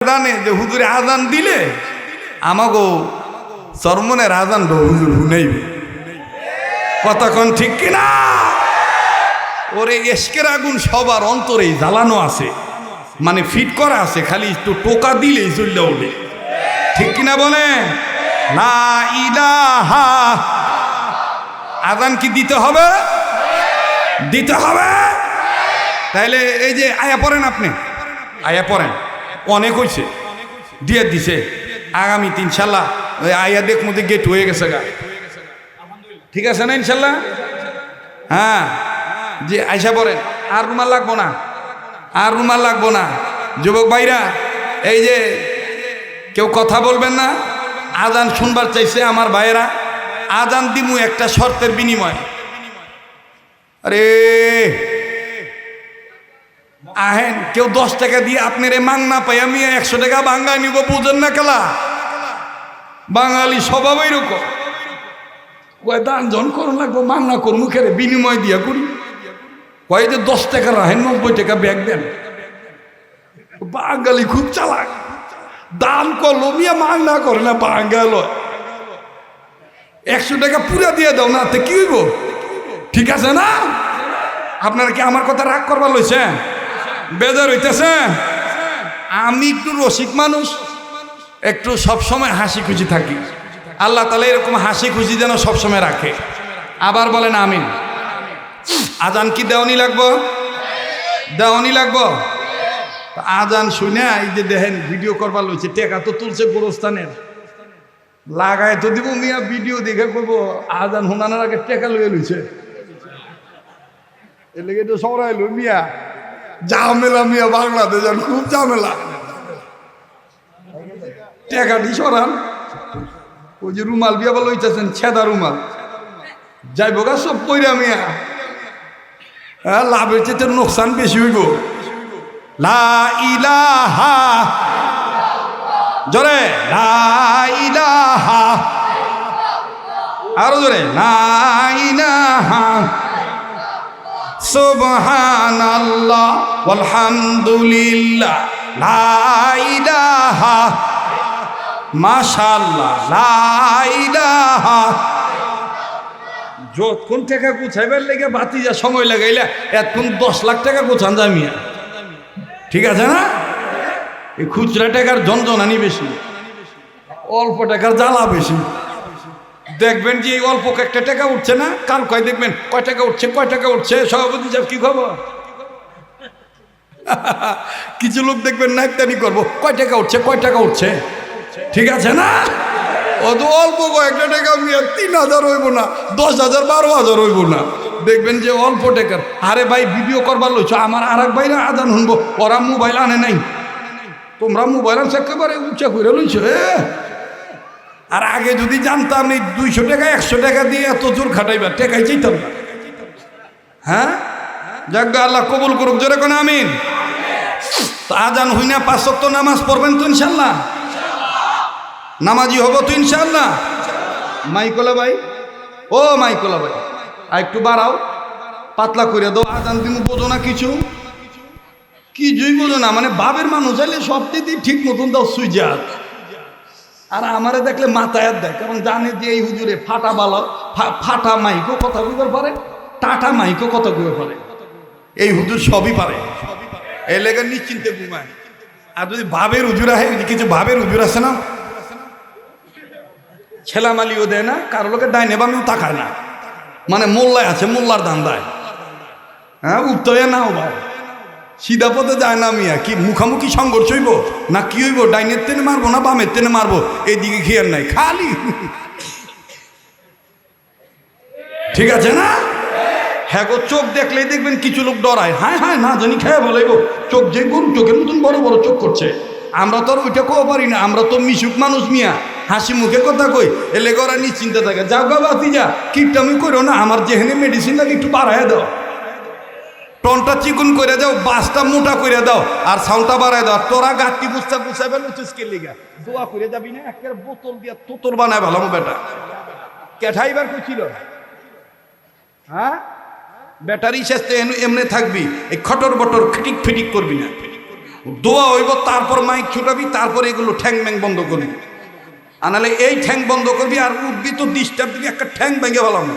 জানে যে হুজুরে আজান দিলে আমাগো চরমনের আজান হুজুর শুনাইবে। কতক্ষণ ঠিক কিনা? ওরে এশকের আগুন সবার অন্তরেই জ্বালানো আছে, মানে ফিট করা আছে, খালি একটু টোকা দিলেই চললে ওঠে। ঠিক কিনা বলে? লা ইলাহা। আজান কি দিতে হবে? দিতে হবে। তাইলে এই যে আয়া পড়েন, আপনি আয়া পড়েন, অনেক হয়েছে, দিয়ে দিছে। আগামীতে ইনশাল্লাহ ওই আয়া দেখ মধ্যে গেট হয়ে গেছে গা, ঠিক আছে না ইনশাল্লাহ? হ্যাঁ, যে আয়সা পড়েন। আর রুমাল লাগবো না, আর রুমাল লাগবো না। যুবক ভাইরা, এই যে কেউ কথা বলবেন না। আজান শুনবার চাইছে আমার ভাইয়েরা, আজান দিমু একটা শর্তের বিনিময়। আরে আহেন, কেউ 10 টাকা দিয়ে আপনার মাং না পাই আমি 100 টাকা ভাঙ্গায় নিব, বুঝেন না খেলা? বাঙালি স্বভাব এরকম, কয় দান জন করুন লাগবো, মাং না করুন মুখের বিনিময় দিয়া করি। কয় যে 10 টাকা রাখেন, 90 টাকা ব্যাগ দেন। বাঙালি খুব চালাক, দান করলো মিয়া মাং না করে না, বাঙ্গাল 100 টাকা পুরা দিয়ে দাও না, কি হইব? ঠিক আছে না? আপনারা কি আমার কথা রাগ করবার লইছেন? বেজার হইতেছে? আমি একটু রসিক মানুষ, একটু সবসময় হাসি খুশি থাকি। আল্লাহ তাআলা এরকম হাসি খুশি যেন সবসময় রাখে। আবার বলেন আমিন। আজান কি দেওয়ানি লাগবো? দেওয়ানি লাগবো। আজান শুনে এই যে দেখেন ভিডিও করবার লইছে, টেকা তো তুলছে গোরস্থানের, লাগায় তো দিব মিয়া, ভিডিও দেখে করবো। আজান হুনানোর আগে টেকা লইয়ে লইছে, এর লেগে তো সরাইলো মিয়া। ঝামেলা মিয়া, বাংলাদেশ খুব ঝামেলা। টেকাটি সরান। ওই যে রুমাল বিয়া বলে লইতেছেন, ছেদা রুমাল যাইব গা সব পইরা মিয়া। হ্যাঁ, লাভের চেয়ে নোকসান বেশি হইব। লা ইলাহা, জোরে লা ইলাহা, আরো জোরে লা ইলাহা সুবহানাল্লাহ আলহামদুলিল্লাহ লা ইলাহা মাশাআল্লাহ লা ইলাহা। যতক্ষণ টাকা গুছাইবার লেগে বাতি যা সময় লাগাইলা, এতক্ষণ 10 লাখ টাকা গুছান জামিয়া। ঠিক আছে না? এই খুচরা টাকার যন্ত্রণানি বেশি, অল্প টাকার জ্বালা বেশি। দেখবেন যে এই অল্প একটা টাকা উঠছে না, কাল কয় দেখবেন কয় টাকা উঠছে, কয় টাকা উঠছে। সভাপতি সাহেব কি খবর? কিছু লোক দেখবেন নাইতানি করবো, কয় টাকা উঠছে, কয় টাকা উঠছে। ঠিক আছে না? অত অল্প কয়েকটা টাকা 3000 হইব না, 10,000 12,000 হইব না। দেখবেন যে অল্প টাকার। আরে ভাই, ভিডিও করবার লইছ, আমার আর এক ভাইরা আজান শুনবো, ওরা মোবাইল আনে নাই, তোমরা মোবাইল আনছে একেবারে উঁচা করে লইছ। আর আগে যদি জানতাম এই 200 টাকা 100 টাকা দিয়ে এত জোর খাটাইবার, টাকাই চাইতাম না। হ্যাঁ, যাক আল্লাহ কবুল করুক, জোরে কোন আমিন। তো আজান হই না 5 ওয়াক্ত নামাজ পড়বেন তো ইনশাল্লাহ? নামাজি হব তো ইনশাল্লাহ? মাইকলা ভাই, ও মাইকলা ভাই, আর একটু বাড়াও, পাতলা করে দাও। আজান দিমু, বোঝো না কিছু, কিছুই বোঝো না। মানে বাবের মানুষ চাইলে সব দিদি ঠিক মতন দাও সুইজাত। আর আমারে দেখলে মাথায় দেয়, কারণ জানে যে এই হুজুরে ফাটা বালা, ফাটা মাইকও কথা কইবার পারে, টাটা মাইকও কথা কইবার পারে। এই হুজুর সবই পারে, এই লেগে নিশ্চিন্তে ঘুমায়। আর যদি ভাবের হুজুর আহে, কিছু ভাবের হুজুর আছে না, ছেলামালিও দেয় না, কারো লোকে ডাইনে বামেও তাকায় না, মানে মোল্লায় আছে, মোল্লার দান দেয়। হ্যাঁ, উঠতে না ও ভাই, সিধা পথে যায় না মিয়া। কি মুখামুখি সংঘর্ষ হইব না কি হইব? ডাইনের তেনে মারবো না বামের তেনে মারবো, এইদিকে খেয়াল নাই খালি। ঠিক আছে না? হ্যাঁ গো, চোখ দেখলেই দেখবেন কিছু লোক ডরায়। হ্যাঁ হ্যাঁ, না জানি খেয়ে বলে গো, চোখ যে গরু চোখের মতন বড় বড় চোখ করছে। আমরা তো আর ওইটা কেউ পারি না, আমরা তো মিশুক মানুষ মিয়া, হাসি মুখে কথা কই। এলে ওরা নিশ্চিন্তে থাকে। যাও গা বাতি যা, কিপটামি করো না, আমার যেখানে মেডিসিন লাগে একটু বাড়ায় দাও, টনটা চিকুন করে দাও, বাসটা মোটা করে দাও, আর সাউন্ডটা বাড়ায় দাও। তোরা গাঁটটি বুঝতে বুঝাবেন উচিত লিগা দোয়া করে যাবি না, একটা বোতল দিয়া তোতর বানায় ভালো বেটা। ক্যাঠাইবার কইছিল, হ্যাঁ ব্যাটারি শেষ এমনি থাকবি, এই খটর বটর খিটিক ফিটিক করবি না। দোয়া হইব, তারপর মাইক ছুটাবি, তারপর এগুলো ঠ্যাং ম্যাং বন্ধ করবি। আর নাহলে এই ঠ্যাং বন্ধ করবি আর উঠবি তো ডিস্টার্ব দিবি, একটা ঠ্যাং ভেঙে ফেলাম।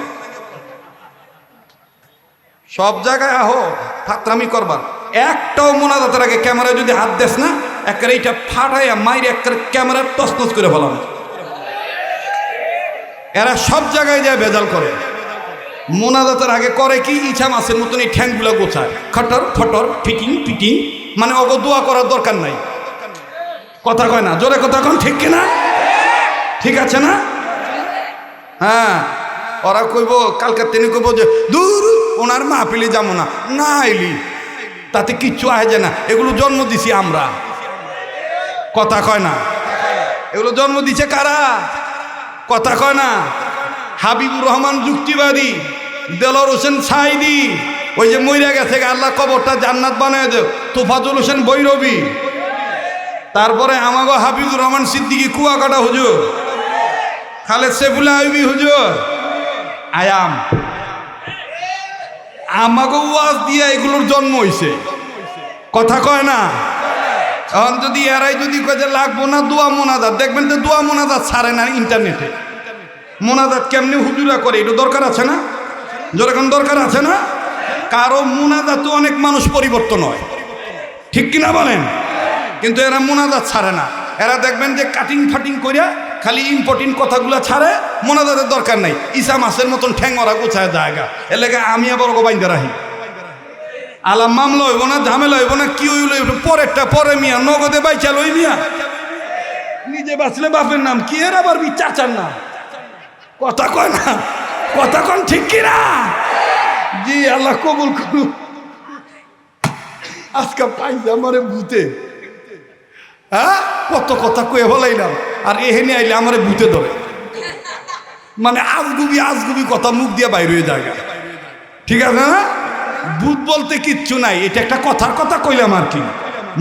সব জায়গায় আহো ফাতরামি করবার, একটাও মোনাজাতের আগে ক্যামেরায় যদি হাত দেস না, একটা এইটা ফাটাইয়া মাইরে একটা ক্যামেরা তছনছ করে ফেলাম। এরা সব জায়গায় যায় ভেজাল করে। মোনাজাতের আগে করে কি, ইচ্ছা মাছের মতন এই ঠ্যাংগুলো গোছায়, খটর ফটর ফিটিং ফিটিং, মানে অগ দোয়া করার দরকার নাই। কথা কয় না, জোরে কথা কন, ঠিক কিনা? ঠিক আছে না? হ্যাঁ, ওরা কইব কালকে তিনি কইব যে দূর ওনার মাহফিলে যাবো না, না আইলি তাতে কিচ্ছু আহে না, এগুলো জন্ম দিছি আমরা। কথা কয় না, এগুলো জন্ম দিছে কারা? কথা কয় না। হাবিবুর রহমান যুক্তিবাদী, দেলোয়ার হোসেন সাইদি, ওই যে মইরা গেছে আল্লাহ কবরটা জান্নাত বানায় দেব, তোফাজুল হোসেন বৈরবী, তারপরে আমাগো হাফিজুর রহমান সিদ্দিকী কুয়াকাটা হুজুর, খালেদ সেফুল্লাহ আইবি হুজুর, আয়াম, আমাগো ওয়াজ দিয়ে এগুলোর জন্ম হইছে। কথা কয় না। এখন যদি এরাই যদি কয় যে লাগবো না দোয়া মোনাজাত, দেখবেন তো দোয়া মোনাজাত ছাড়ে না ইন্টারনেটে। মোনাজাত কেমনি হুজুরা করে, এটা দরকার আছে না? যেরকম দরকার আছে না? কারো মোনাজাত অনেক মানুষ পরিবর্তন হয়, ঠিক কিনা বলেন? কিন্তু এরা মোনাজাত ছাড়ে না। এরা দেখবেন যে কাটিং ফাটিং করিয়া খালি ইম্পর্টেন্ট কথাগুলো ছাড়ে, মোনাজাতের দরকার নাই। ইসা মাসের মতন ঠ্যাং ওরা গোছায় জায়গা, এর লেগে আমি আবার বাইন্দা রাখি। আলাম মামলা হইব না, ঝামেলা হইব না, কি হইল পরেরটা পরে, মিয়া নগদে বাইচা লই মিয়া, নিজে বাঁচলে বাপের নাম কি, এর আবার চাচার নাম। কথা কয় না, কথা কন, ঠিক কিনা? জি আল্লাহ কবুল করুন। আজকে পাইছে আমারে ভূতে, হ্যাঁ কত কথা কয়ে বলাইলাম, আর এহেনে আইলে আমারে ভূতে ধরে, মানে আজগুবি আজগুবি কথা মুখ দিয়ে বাইর হয়ে যায়। ঠিক আছে না? ভূত বলতে কিচ্ছু নাই, এটা একটা কথার কথা কইলাম আর কি।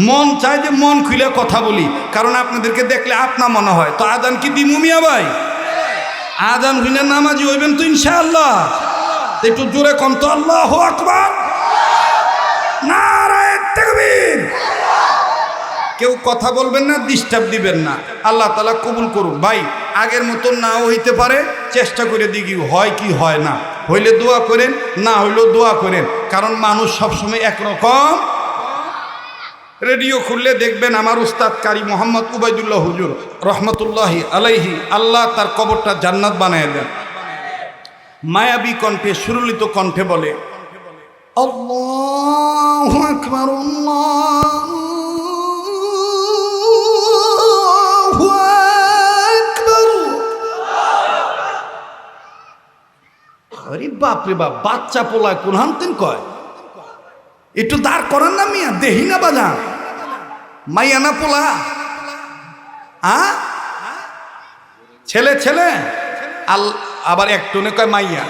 মন চায় যে মন খুলে কথা বলি, কারণ আপনাদেরকে দেখলে আপনা মনে হয়। তো আজান কি দিমু মিয়া ভাই? আজান হইলে নামাজি হইবেন তো ইনশাআল্লাহ। একটু জোরে কম তো, আল্লাহু আকবার, নারায়ে তাকবীর। কেউ কথা বলবেন না, ডিস্টার্ব দিবেন না। আল্লাহ তাআলা কবুল করুন। ভাই আগের মতন নাও হইতে পারে, চেষ্টা করে দেখি হয় কি হয় না। হইলে দোয়া করেন, না হইলেও দোয়া করেন, কারণ মানুষ সবসময় একরকম। রেডিও খুললে দেখবেন আমার উস্তাদ কারি মোহাম্মদ উবাইদুল্লাহ হুজুর রহমতুল্লাহি আলাইহি, আল্লাহ তার কবরটা জান্নাত বানায় দেন। মায়াবী কণ্ঠে, সুরলিত কণ্ঠে বলে, আল্লাহু আকবার, আল্লাহু আকবার। আরে বাপ রে বাপ, বাচ্চা পোলায় কোন হানতেন কয়, একটু দাঁড় করান না মিয়া, দেহি না বাজান, মাইয়া না পোলা, ছেলে ছেলে আবার একটনে কয় মাইয়া।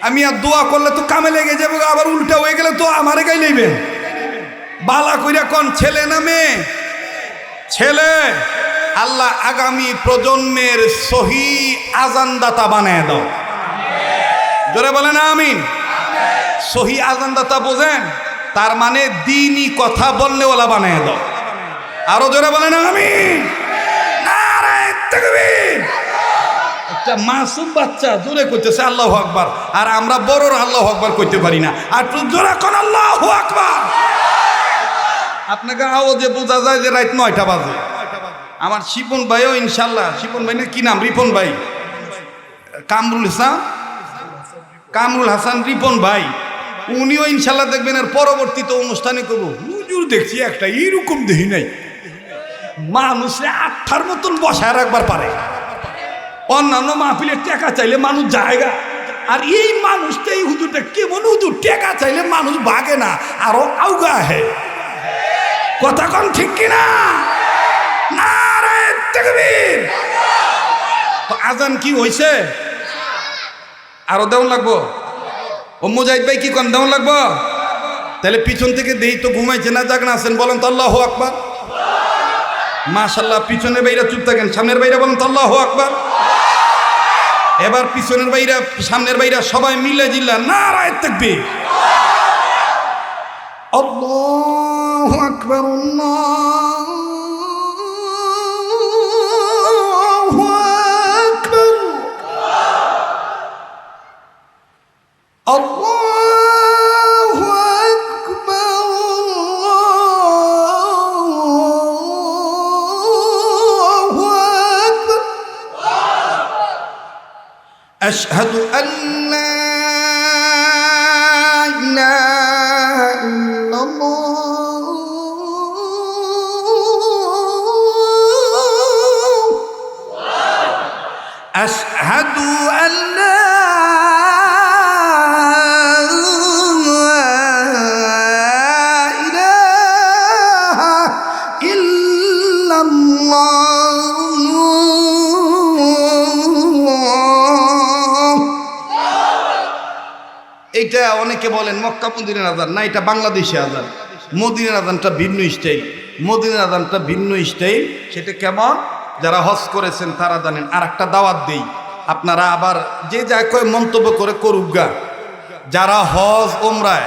আমি আর দোয়া করলে তো কামে লেগে যাবো, আবার উল্টা হয়ে গেলে তো আমারে গাই লইবে। বালা কইরা কোন ছেলে না মেয়ে? ছেলে। আল্লাহ আগামী প্রজন্মের সহি আজানদাতা বানায় দাও। জোরে বলেন আমিন। সহি আজানদাতা বোঝেন? তার মানে দ্বীনি কথা বললে ওলা বানায় দাও। আরো জোরে বলেন আমিন। নারায়ে তাকবীর। একটা মাসুম বাচ্চা জোরে কইতেছে আল্লাহু আকবার, আর আমরা বড়রা আল্লাহু আকবার কইতে পারি না। আর তুই জোরে কোন আল্লাহু আকবার। আপনাকে আওয়াজে বোঝা যায় যে রাত 9টা বাজে। আমার শিপন ভাইও ইনশাল্লাহ, শিপন ভাই না কি নাম, রিপন ভাই, কামরুল হাসান রিপন ভাই, উনিও ইনশাল্লাহ দেখবেন এর পরবর্তীতে অনুষ্ঠানে করবো, হুজুর দেখছি একটা এইরকম দেখি নাই, মানুষে 8টার মতন বসায় রাখবার পারে। অন্যান্য মাহফিলের টাকা চাইলে মানুষ জায়গা, আর এই মানুষটা, এই হুজুরটা কেমন হুজুর, টাকা চাইলে মানুষ ভাগে না, আরো আউগা আহে। কথা কন ঠিক কিনা? নারায়ে তাকবীর। তো আজান কি হইছে? আরো দেওয়ান লাগবো? ও মুজাহিদ ভাই কি কন দেওয়ান লাগবো? তাহলে পিছন থেকে দেই তো ঘুমাইছে না জাগ না আছেন, বলেন তো আল্লাহু আকবার। মাশাআল্লাহ, পিছনের বাইরা চুপ থাকেন, সামনের বাইরা বলেন তো আল্লাহু আকবার। এবার পিছনের বাইরা সামনের বাইরা সবাই মিলে জিল্লা নারায়ে তাকবীর। আল্লাহু আকবার। আকবার আল্লাহু আকবার আল্লাহু আকবার আল্লাহু আকবার আশহাদু আল্লা ইলাহা ইল্লাল্লাহ আশহাদু আল্লা ইলাহা ইল্লাল্লাহ। এইটা অনেকে বলেন মক্কা মদিনার আযান, না এটা বাংলাদেশি আযান। মদিনার আযানটা ভিন্ন স্টাইল, মদিনার আযানটা ভিন্ন স্টাইল। সেটা কেমন যারা হজ করেছেন তারা জানেন। আর একটা দাওয়াত দেই, আপনারা আবার যে যা কয় মন্তব্য করে করুক গা, যারা হজ ওমরায়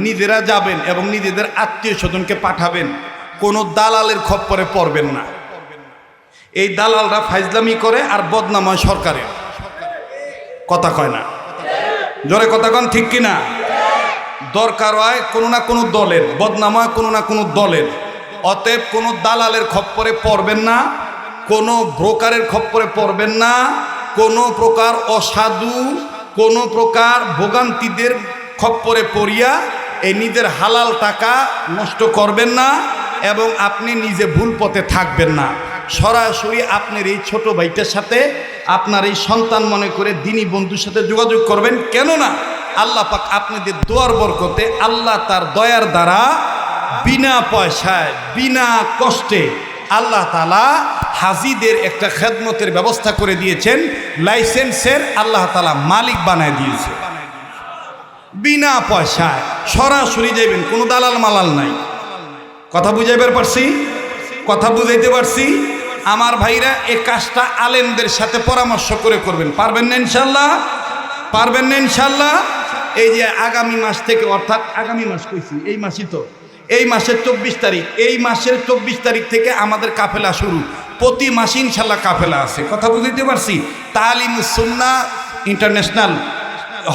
নিজেরা যাবেন এবং নিজেদের আত্মীয় স্বজনকে পাঠাবেন, কোনো দালালের খপ্পরে পড়বেন না। এই দালালরা ফাইজলামি করে আর বদনাম হয় সরকারের। কথা কয় না, জোরে কথা কন, ঠিক কিনা? দরকার হয় কোনো না কোনো দলের, বদনাম হয় কোনো না কোনো দলের। অতএব কোনো দালালের খপ্পরে পড়বেন না, কোনো ব্রোকারের খপ্পরে পড়বেন না, কোনো প্রকার অসাধু, কোনো প্রকার ভোগান্তিদের খপ্পরে পড়িয়া এই নিজের হালাল টাকা নষ্ট করবেন না এবং আপনি নিজে ভুল পথে থাকবেন না। সরাসরি আপনার এই ছোট ভাইটার সাথে, আপনার এই সন্তান মনে করে দিনী বন্ধুর সাথে যোগাযোগ করবেন। কেননা আল্লাহ পাক আপনাদের দোয়ার বরকতে, আল্লাহ তার দয়ার দ্বারা বিনা পয়সায় বিনা কষ্টে আল্লাহ তাআলা হাজিদের একটা খেদমতের ব্যবস্থা করে দিয়েছেন। লাইসেন্সের আল্লাহ তাআলা মালিক বানায় দিয়েছে। বিনা পয়সায় সরাসরি যাইবেন, কোনো দালাল মালাল নাই। কথা বুঝাইবার পারছি? কথা বুঝাইতে পারছি? আমার ভাইরা এই কাজটা আলেমদের সাথে পরামর্শ করে করবেন। পারবেন না ইনশাল্লাহ? পারবেন না ইনশাল্লাহ? এই যে আগামী মাস থেকে, অর্থাৎ আগামী মাস কইছি, এই মাসই তো, এই মাসের 24 তারিখ, এই মাসের 24 তারিখ থেকে আমাদের কাফেলা শুরু। প্রতি মাসে ইনশাল্লাহ কাফেলা আছে। কথা বুঝতে পারছি? তালিমুস সুন্নাহ ইন্টারন্যাশনাল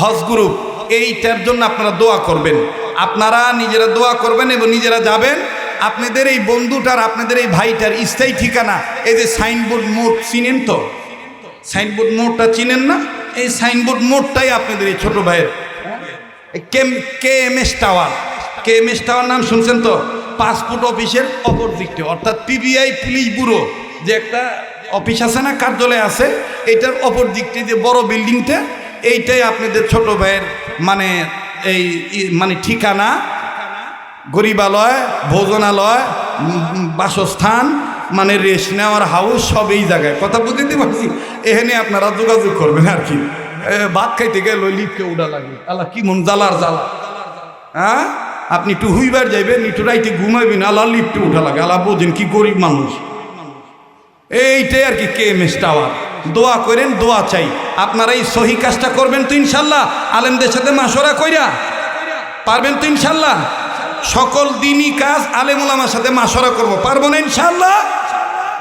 হজ গ্রুপ, এইটার জন্য আপনারা দোয়া করবেন। আপনারা নিজেরা দোয়া করবেন এবং নিজেরা যাবেন। আপনাদের এই বন্ধুটার, আপনাদের এই ভাইটার স্থায়ী ঠিকানা এই যে সাইনবোর্ড মোড়, চিনেন তো? সাইনবোর্ড মোড়টা চিনেন না? এই সাইনবোর্ড মোড়টাই আপনাদের এই ছোট ভাইয়ের KMS টাওয়ার। KMS টাওয়ার নাম শুনছেন তো? পাসপোর্ট অফিসের অপর দিকটা, অর্থাৎ PBI পুলিশ ব্যুরো যে একটা অফিস আছে না, কার্যালয় আছে, এইটার অপর দিকটা যে বড় বিল্ডিংটা, এইটাই আপনাদের ছোট ভাইয়ের মানে এই মানে ঠিকানা, গরিবালয়, ভোজনালয়, বাসস্থান, মানে রেস্ট নেওয়ার হাউস, সব এই জায়গায়। কথা বুঝতে পারছি? এখানে আপনারা যোগাযোগ করবেন আর কি। ভাত খাইতে গেলে ওই লিফটে উঠা লাগে, আল্লাহ কি মন জ্বালার জ্বালা। হ্যাঁ, আপনি একটু হুইবার যাইবেন, একটু রাইতে ঘুমাইবেন, আল্লাহ লিফটে উঠা লাগে। আল্লাহ বোঝেন কি গরিব মানুষ। এইটাই আর কি KMS টাওয়ার। দোয়া করেন, দোয়া চাই। আপনারা এই সহি কাজটা করবেন তো ইনশাল্লাহ? আলেমদের সাথে মাশওয়ারা কইরা পারবেন তো ইনশাল্লাহ? সকল দিনই কাজ আলেম ওলামার সাথে মাশওয়ারা করব, পারবো না ইনশাল্লাহ?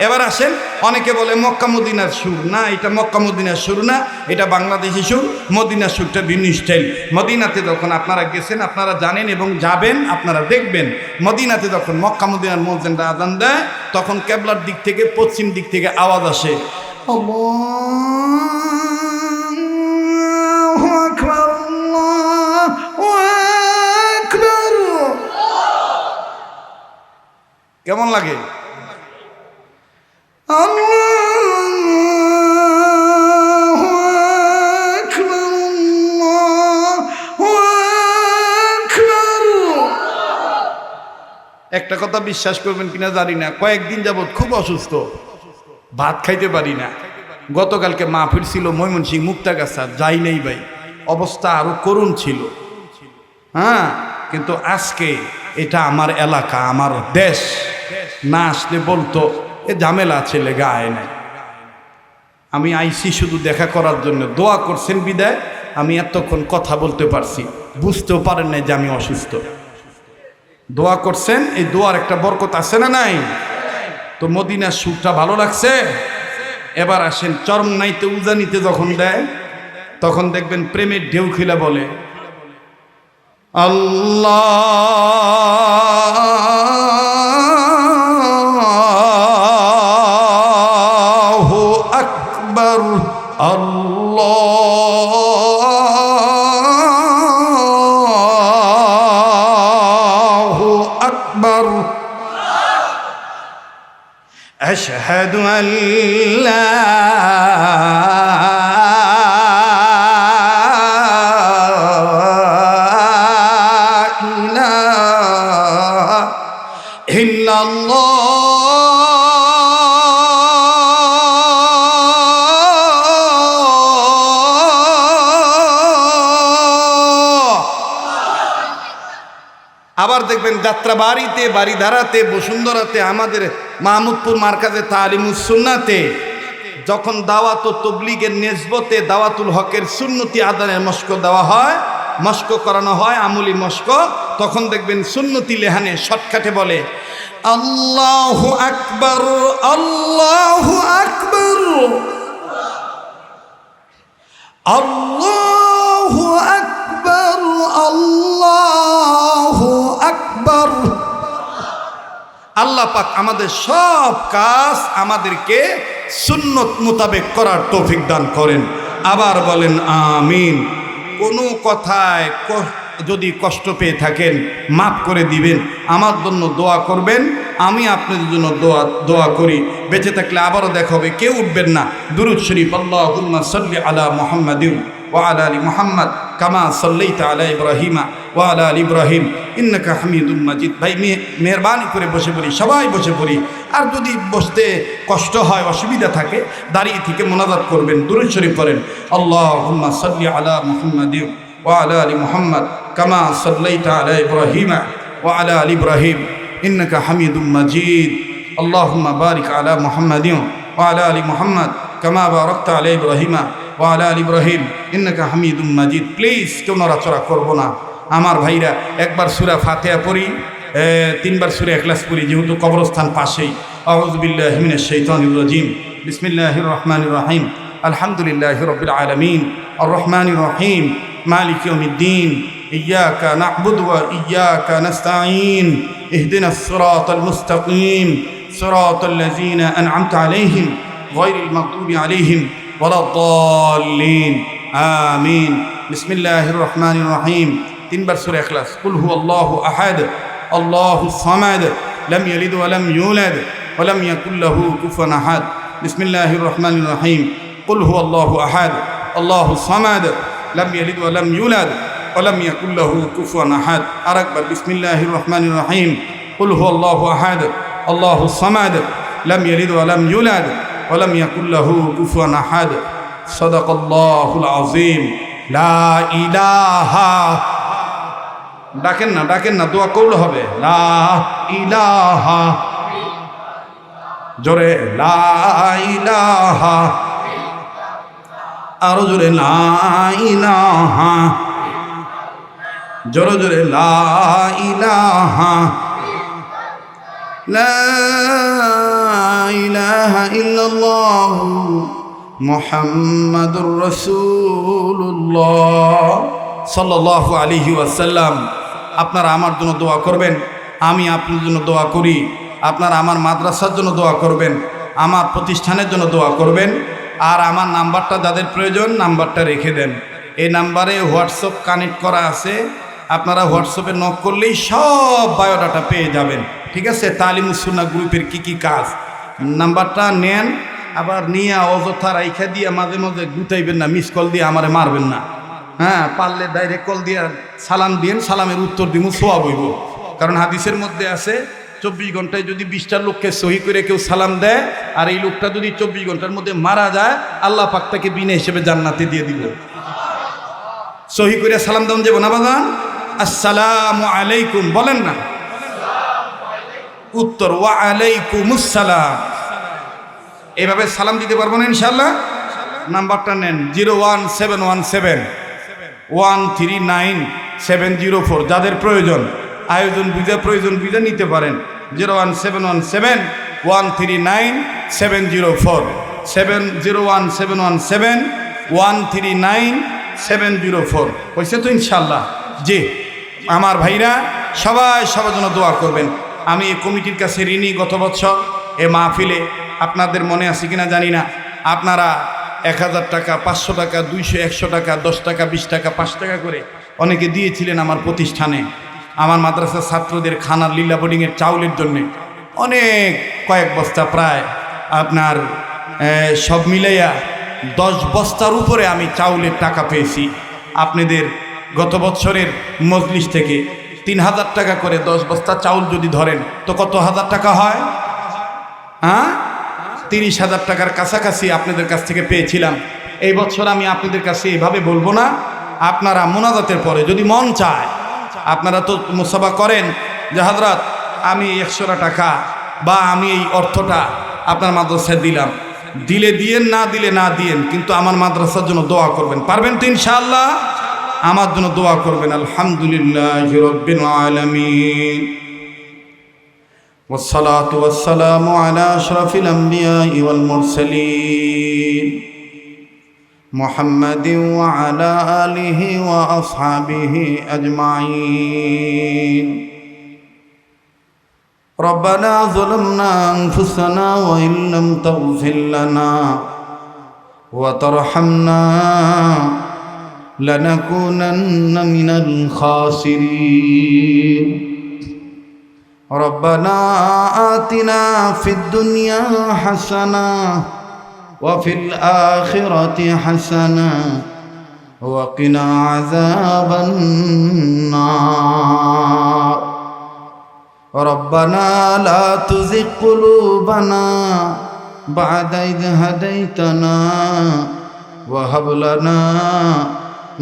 এবার আসেন, অনেকে বলে মক্কা মদিনার সুর। না, এটা মক্কা মদিনার সুর না, এটা বাংলাদেশি সুর। মদিনার সুরটা ভিন্ন স্টাইল। মদিনাতে যখন আপনারা গেছেন, আপনারা জানেন এবং যাবেন, আপনারা দেখবেন মদিনাতে যখন মক্কা মদিনার মুয়াজ্জিনরা আযান দেয়, তখন কিবলার দিক থেকে, পশ্চিম দিক থেকে আওয়াজ আসে, আল্লাহু আকবার, আল্লাহু আকবার। কেমন লাগে? আল্লাহু আকবার, আল্লাহু আকবার। একটা কথা বিশ্বাস করবেন কিনা জানি না, কয়েকদিন যাবৎ খুব অসুস্থ, ভাত খাইতে পারি না। গতকালকে মাহফিল ছিল ময়মনসিংহ মুক্তাগাছা, যাই নেই ভাই, অবস্থা আরো করুণ ছিল। হ্যাঁ, কিন্তু আজকে এটা আমার এলাকা, আমার দেশ, না আসলে বলতো এ ঝামেলা আছে, লেগা আয় নাই। আমি আইসি শুধু দেখা করার জন্য। দোয়া করছেন বিদায় আমি এতক্ষণ কথা বলতে পারছি, বুঝতেও পারেন নাই যে আমি অসুস্থ। দোয়া করছেন, এই দোয়ার একটা বরকত আছে না নাই? তো মদিনার সুরটা ভালো লাগছে। এবার আসেন চরমনাইতে উজানিতে যখন দেয় তখন দেখবেন প্রেমের ঢেউ খিলা বলে আল্লাহু আকবার আল্লাহু আকবার أشهد أن لا إله إلا আবার দেখবেন যাত্রা বাড়িতে, বাড়িধারাতে, বসুন্ধরাতে, আমাদের মাহমুদপুর মার্কাজে তালিমুস সুন্নাতে যখন দাওয়াত ও তবলিগের নেসবতে দাওয়াতুল হকের সুন্নতি আদানের মস্ক দেওয়া হয়, মস্ক করানো হয়, আমলি মস্ক, তখন দেখবেন সুন্নতি লেহানে শর্টকাটে বলে আল্লাহু আকবার আল্লাহু আকবার আল্লাহু আকবার আল্লাহু আকবার। আল্লাহ পাক আমাদের সব কাজ আমাদেরকে সুন্নত মোতাবেক করার তৌফিক দান করেন। আবার বলেন আমিন। কোনো কথায় যদি কষ্ট পেয়ে থাকেন মাফ করে দিবেন, আমার জন্য দোয়া করবেন, আমি আপনাদের জন্য দোয়া করি। বেঁচে থাকলে আবারও দেখা হবে, কেউ উঠবেন না। দুরূদ শরীফ আল্লাহুম্মা সাল্লি আলা মুহাম্মাদিন ওয়া আলা আলি মুহাম্মাদ কামা সাল্লাইতা আলা ইব্রাহিমা ওয়া আলা আলি ইব্রাহিম ইন্নাকা হামিদুম মাজিদ। ভাই মেহরবানি করে বসে পড়ি, সবাই বসে পড়ি। আর যদি বসতে কষ্ট হয়, অসুবিধা থাকে, দাঁড়িয়ে থেকে মোনাজাত করবেন, দুরূদ শরীফ করেন আল্লাহুম্মা সাল্লি আলা মুহাম্মাদিন ওয়া আলা আলি মুহাম্মাদ কামা সাল্লাইতা আলা ইব্রাহিমা ওয়া আলা আলি ইব্রাহিম ইন্নাকা হামিদুম মাজিদ। আল্লাহুম্মা বারিক আলা মুহাম্মাদিন ওয়া আলা আলি মুহাম্মাদ কামা বারাকতা আলা ইব্রাহিমা ওয়া আলা আলি ইব্রাহিম ইন্নাকা হামিদুম মাজিদ। প্লিজ কেউ নড়াচড়া করবো না। আমার ভাইরা একবার সূরা ফাতিহা পড়ি, তিনবার সূরা ইখলাস পড়ি, যেহেতু কবরস্থান পাশেই। আউযু বিল্লাহি মিনাশ শাইতানির রাজিম। বিসমিল্লাহির রহমানির রহিম। আলহামদুলিল্লাহি রাব্বিল আলামিন আর রহমানির রহিম মালিক ইয়াউমিদ্দিন ইয়্যাকা না'বুদু ওয়া ইয়্যাকা নাস্তাঈন ইহদিনাস সিরাতাল মুস্তাকিম সিরাতাল লাযীনা আন'আমতা আলাইহিম গায়রিল মাগদুবি আলাইহিম ওয়ালাদ-দাল্লিন আমিন। বিসমিল্লাহির রহমানির রহিম। তিনবার সূরা ইখলাস। কুল হুয়াল্লাহু আহাদ আল্লাহুস সামাদ লাম ইয়ালিদ ওয়া লাম ইউলাদ ওয়া লাম ইয়াকুল লাহু কুফুয়ান আহাদ। বিসমিল্লাহির রহমানির রহিম। কুল হুয়াল্লাহু আহাদ আল্লাহুস সামাদ লাম ইয়ালিদ ওয়া লাম ইউলাদ ওয়া লাম ইয়াকুল লাহু কুফুয়ান আহাদ। আরেকবার বিসমিল্লাহির রহমানির রহিম। কুল হুয়াল্লাহু আহাদ আল্লাহুস সামাদ লাম ইয়ালিদ ওয়া লাম ইউলাদ ওয়া লাম ইয়াকুল লাহু কুফুয়ান আহাদ। সাদাকাল্লাহুল আযীম। লা ইলাহা, ডাকেন না, ডাকেন না, দোয়া করলে হবে। লা ইলাহা, জোরে লা ইলাহা, আরো জোরে লা ইলাহা, জোরে জোরে লা ইলাহা, লা ইলাহা ইল্লাল্লাহ মুহাম্মাদুর রাসূলুল্লাহ সাল্লাল্লাহু আলাইহি ওয়াসাল্লাম। আপনারা আমার জন্য দোয়া করবেন, আমি আপনার জন্য দোয়া করি। আপনারা আমার মাদ্রাসার জন্য দোয়া করবেন, আমার প্রতিষ্ঠানের জন্য দোয়া করবেন। আর আমার নাম্বারটা যাদের প্রয়োজন নাম্বারটা রেখে দেন। এই নাম্বারে হোয়াটসঅ্যাপ কানেক্ট করা আছে, আপনারা হোয়াটসঅ্যাপে নক করলেই সব বায়োডাটা পেয়ে যাবেন। ঠিক আছে? তালিমুস সুন্নাহ গ্রুপের কি কাজ, নাম্বারটা নেন। আবার নিয়ে অযথা রাইখা দিয়ে মাঝে মাঝে গুতাইবেন না, মিস কল দিয়ে আমারে মারবেন না। হ্যাঁ, পারলে ডাইরেক্ট কল দিয়ে সালাম দিন, সালামের উত্তর দিব, সোয়াব হইব। কারণ হাদিসের মধ্যে আছে 24 ঘন্টায় যদি 20টা লোককে সহি করে কেউ সালাম দেয়, আর এই লোকটা যদি 24 ঘন্টার মধ্যে মারা যায়, আল্লাহ পাক তাকে বিনা হিসেবে জান্নাতে দিয়ে দিব। সহি করে সালাম দেন যাবো না বাজান? আসসালামু আলাইকুম বলেন না, উত্তর ওয়া আলাইকুমুস সালাম। এইভাবে সালাম দিতে পারবো না ইনশাআল্লাহ? নাম্বারটা নেন 01717 139 704। যাদের প্রয়োজন আয়োজন বুঝে প্রয়োজন বুঝে নিতে পারেন। 01717139704 01717139704 হয়েছে তো ইনশাল্লাহ। জি আমার ভাইরা সবাই সবার জন্য দোয়া করবেন। আমি এই কমিটির কাছে ঋণী। গত বছর এ মাহফিলে আপনাদের মনে আছে কিনা জানি না, আপনারা 1000 টাকা, 500 টাকা, 200, 100 টাকা, 10 টাকা, 20 টাকা, 5 টাকা করে অনেকে দিয়েছিলেন আমার প্রতিষ্ঠানে, আমার মাদ্রাসার ছাত্রদের খানার লীলা বোর্ডিংয়ের চাউলের জন্যে। অনেক কয়েক বস্তা, প্রায় আপনার সব মিলাইয়া 10 বস্তার উপরে আমি চাউলের টাকা পেয়েছি আপনাদের গত বছরের মজলিস থেকে। 3000 টাকা করে 10 বস্তা চাউল যদি ধরেন তো কত হাজার টাকা হয়? হ্যাঁ, 30,000 টাকার কাছাকাছি আপনাদের কাছ থেকে পেয়েছিলাম। এই বছর আমি আপনাদের কাছে এইভাবে বলবো না, আপনারা মোনাজাতের পরে যদি মন চায়, আপনারা তো মুসাফা করেন যে হযরত আমি 100 টাকা বা আমি এই অর্থটা আপনার মাদ্রাসায় দিলাম, দিলে দিয়েন, না দিলে না দিয়েন, কিন্তু আমার মাদ্রাসার জন্য দোয়া করবেন। পারবেন তো ইনশাআল্লাহ? আমার জন্য দোয়া করবেন। আলহামদুলিল্লাহি রাব্বিল আলামিন والصلاة والسلام على أشرف الأنبياء والمرسلين محمد وعلى آله وأصحابه أجمعين ربنا ظلمنا أنفسنا وإن لم تغفر لنا وترحمنا لنكونن من الخاسرين ربنا آتنا في الدنيا حسنة وفي الآخرة حسنة وقنا عذاب النار ربنا لا تزغ قلوبنا بعد إذ هديتنا وهب لنا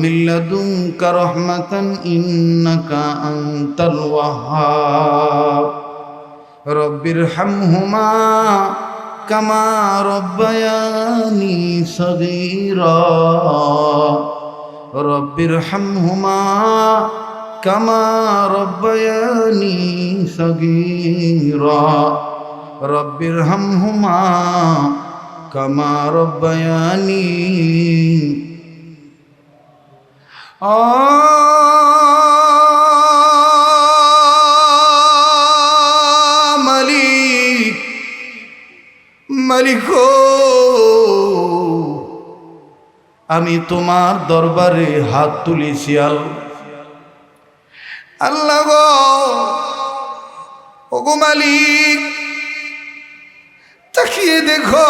من لدنك رحمة إنك أنت الوهاب رب ارحمهما كما ربياني صغيرا رب ارحمهما كما ربياني صغيرا رب ارحمهما كما ربياني মালিক মালিক আমি তোমার দরবারে হাত তুলেছি আল্লাহ গো, ওগো মালিক, তাকিয়ে দেখো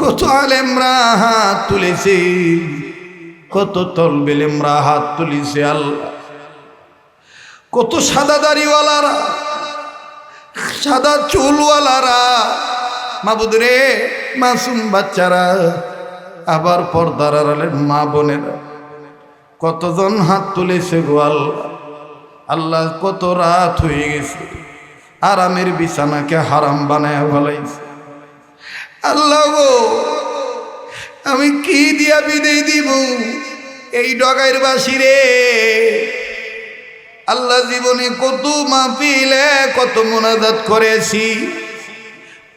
কত আলেমরা হাত তুলেছে, কত তলবেলেমরা হাত তুলিছে আল্লাহ, কত সাদা দাড়িওয়ালারা, সাদা চুলওয়ালারা, মাবুদ রে, মাসুম বাচ্চারা, আবার পর্দার আড়ালের মা বোনেরা, কতজন হাত তুলেছে গো আল্লাহ। আল্লাহ কত রাত হয়ে গেছে, আরামের বিছানাকে হারাম বানায় ফেলাইছে। আল্লাহ গো, আমি কি দিয়া বিদায় দিব এই ডগাইর বাসি রে। আল্লাহ জীবনে কত মাহফিলে কত মুনাজাত করেছি,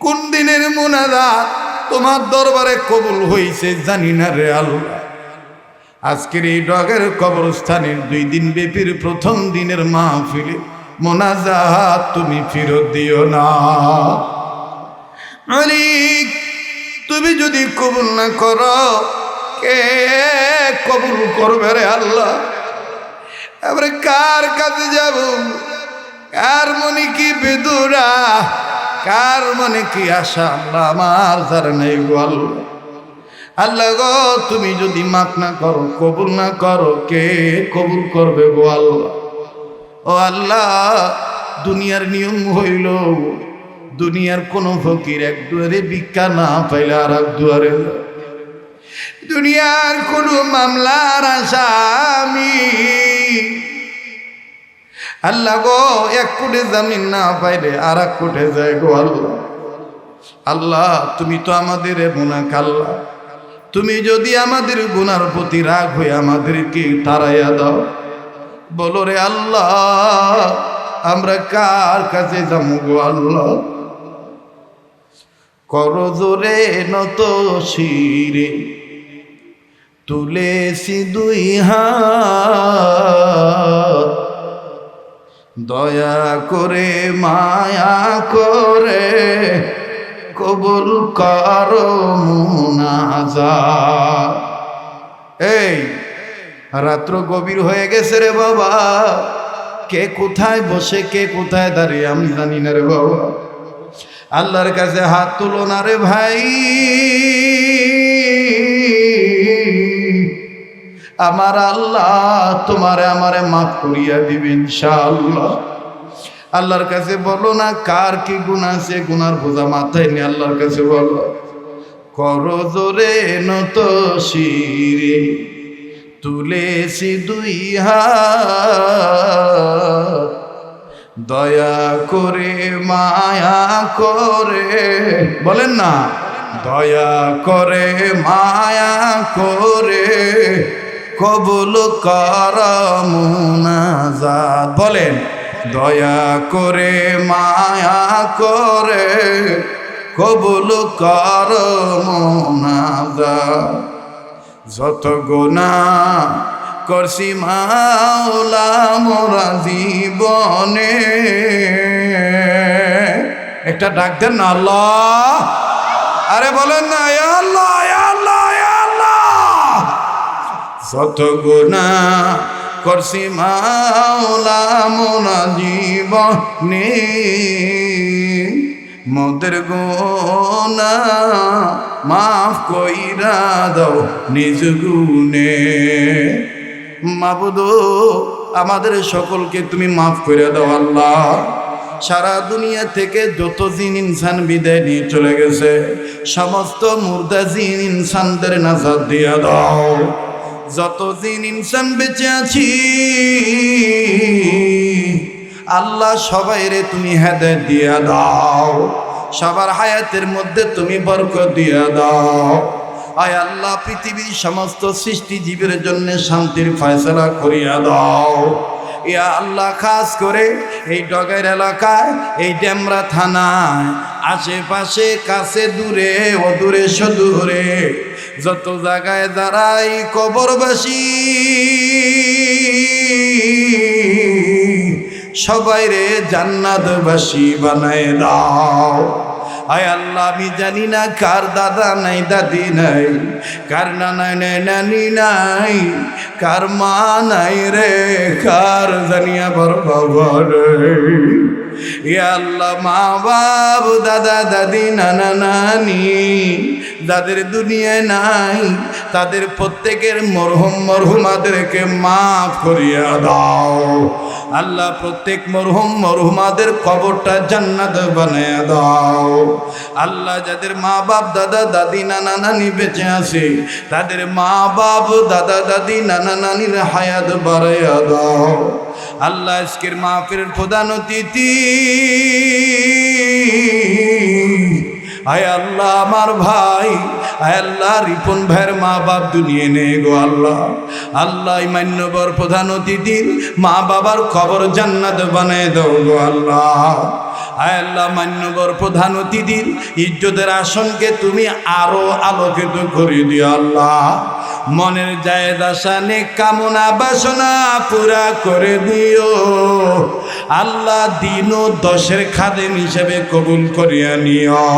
কোন দিনের মুনাজাত তোমার দরবারে কবুল হয়েছে জানি না রে আল্লাহ। আজকের এই ডগের কবরস্থানের 2 দিন ব্যাপীর প্রথম দিনের মাহফিলে মুনাজাত তুমি ফেরত দিও না মালিক। তুমি যদি কবুল না করো, কে কবুল করবে রে আল্লাহ? এবারে কার কাছে যাব? কার মনে কি বেদুরা, কার মনে কি আশা আল্লাহ আমার জানা নেই গো আল্লাহ। আল্লাহ গো, তুমি যদি মাফ না করো, কবুল না করো, কে কবুল করবে গো আল্লাহ? ও আল্লাহ, দুনিয়ার নিয়ম হইল দুনিয়ার কোন ফকির এক দুয়ারে ভিক্ষা না পাইলে আর এক দুয়ারে, দুনিয়ার কোন মামলার আসামি আল্লাহ গো 1 কোটি জমিন না পাইলে আর 1 কোটি যায় গো আল্লাহ। আল্লাহ তুমি তো আমাদের মুনাক আল্লাহ, তুমি যদি আমাদের গুনার প্রতি রাগ হয়ে আমাদেরকে তাড়াইয়া দাও, বলো রে আল্লাহ আমরা কার কাছে যাবো গো আল্লাহ? করজোরে নত শিরে তুলেছি দুই হাত, দয়া করে মায়া করে কবুল করো মুনাজাত। এই রাত্র গভীর হয়ে গেছে রে বাবা, কে কোথায় বসে কে কোথায় দাঁড়িয়ে আমি জানি না রে বাবা। আল্লাহর কাছে হাত তুলো না রে ভাই, আমার আল্লাহ তোমারে আমারে মাফ করিয়া দিবেন ইনশাআল্লাহ। আল্লাহর কাছে বলো না কার কি গুনাহ আছে, গুনার বোঝা মাথায় নিয়ে আল্লাহর কাছে বলো। করজোরে নত শিরে তুলেছি দুই হাত, দয়া করে মায়া করে, বলেন না দয়া করে মায়া করে কবুল কর মুনাজাত। বলেন দয়া করে মায়া করে কবুল কর মুনাজাত। যত গুনাহ করছি মাওলা মোরা জীবনে, একটা ডাক দেন না আল্লাহ, আরে বলেন না ইয়া আল্লাহ ইয়া আল্লাহ ইয়া আল্লাহ। যত গুনাহ করছি মাওলা মোরা জীবনে, মোদের গুনাহ মাফ কইরা দাও নিজ গুণে। মাবুদ আমাদের সকলকে তুমি মাফ করে দাও আল্লাহ। সারা দুনিয়া থেকে যত জিন ইনসান বিদায় নিয়ে চলে গেছে, সমস্ত মুর্দা জিন ইনসানদের নাজাত দিয়া দাও। যত জিন ইনসান বেঁচে আছি আল্লাহ সবাইরে তুমি হেদায়েত দিয়া দাও, সবার হায়াতের মধ্যে তুমি বরকত দিয়া দাও। আয় আল্লাহ পৃথিবীর সমস্ত সৃষ্টিজীবের জন্য শান্তির ফয়সালা করিয়া দাও। ইয়া আল্লাহ খাস করে এই ডগাইর এলাকায়, এই ডেমরা থানায় আশেপাশে কাছে দূরে অদূরে সদূরে যত জায়গায় যারাই কবরবাসী সবাই রে জান্নাতবাসী বানায় দাও। আয় আল্লাহ আমি জানি না কার দাদা নাই দাদি নাই, কার নানা নাই নানি নাই, কার মা নাই রে, কার জানিয়া বড় বাবা রে। ইয়া আল্লাহ মা বাপ দাদা দাদি নানা নানি যাদের দুনিয়ায় নাই তাদের প্রত্যেকের মরহুম মরহুমাদেরকে মাফ করিয়া দাও আল্লাহ। প্রত্যেক মরহুম মরহুমাদের কবরটা জান্নাত বানায়া দাও আল্লাহ। যাদের মা বাপ দাদা দাদি নানা নানি বেঁচে আছে তাদের মা বাপ দাদা দাদি নানা নানির হায়াত বাড়াইয়া দাও আল্লাহ। আজকের মাহফিলের প্রধান অতিথি আয় আল্লাহ আমার ভাই, আয় আল্লাহ রিপন ভাইয়ের মা বাপ দুনিয়ে নেই গো আল্লাহ। আল্লাহ মান্যবর প্রধান অতিথির মা বাবার কবর জান্নাত বানায় দাও গো আল্লাহ। আয় আল্লাহ মান্যবর প্রধান অতিথির ইজ্জতের আসনকে তুমি আরো আলোকিত করে দিও আল্লাহ। মনের জায়েজ আশা নেক কামনা বাসনা পুরা করে দিও আল্লাহ। দিন ও দশের খাদেম হিসেবে কবুল করিয়া নিও,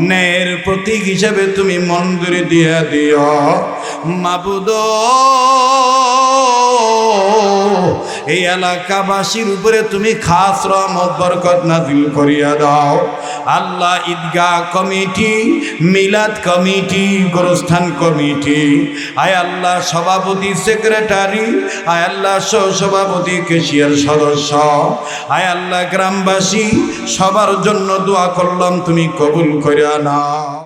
ন্যায়ের প্রতীক হিসেবে তুমি মঞ্জুরি দিয়া দিও মাবুদ। এই এলাকাবাসীর উপরে তুমি খাস রহমত বরকত নাজিল করিয়া দাও আল্লাহ। ঈদগাহ কমিটি, মিলাদ কমিটি, গোরস্থান কমিটি, আয় আল্লাহ সভাপতি সেক্রেটারি, আয় আল্লাহ সহ সভাপতি কেশিয়ার সদস্য, আয় আল্লাহ গ্রামবাসী সবার জন্য দোয়া করলাম তুমি কবুল করিয়া নাও।